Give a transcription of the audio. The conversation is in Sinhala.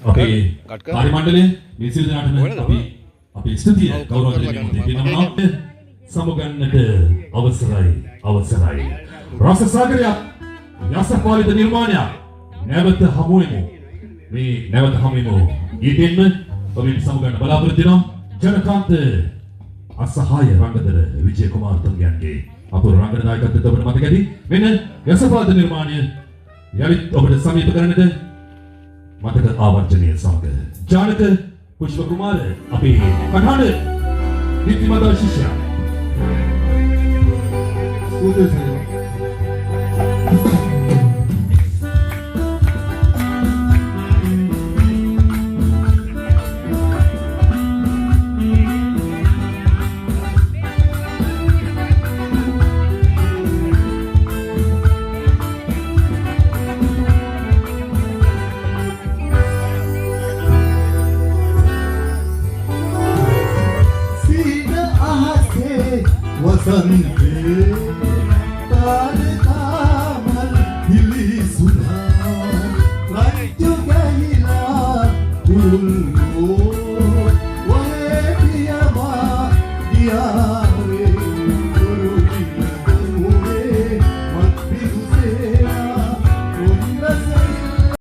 අපේ කාර්ය මණ්ඩලය මේ සිල් දාන්න අපි ස්තුතිය ගෞරවයෙන් දෙනවා සමගන්නට අවසරයි රසසාගරයක් යසපාලිත නිර්මාණයක් නැවත හමු වෙමු මේ නැවත හමු වෙමු ඊටෙන්න ඔබෙන් සමගන්න බලාපොරොත්තු වෙනවා ජනකාන්ත අසහාය රංගදර විජය කුමාර තුංගයන්ගේ අපූර්ව රංගන නායකත්වයට ඔබට මතක ඇති මෙන්න යසපාලිත නිර්මාණය යලිත් ඔබට සමීප කරන්නට මතක ආවර්ජනය සමග ජානක පුෂ්ප කුමාර අපේ කඨාන නිතිමතා ශිෂ්‍යයා वसंते तारकामल हिली सुधा राज्य गहिला फूल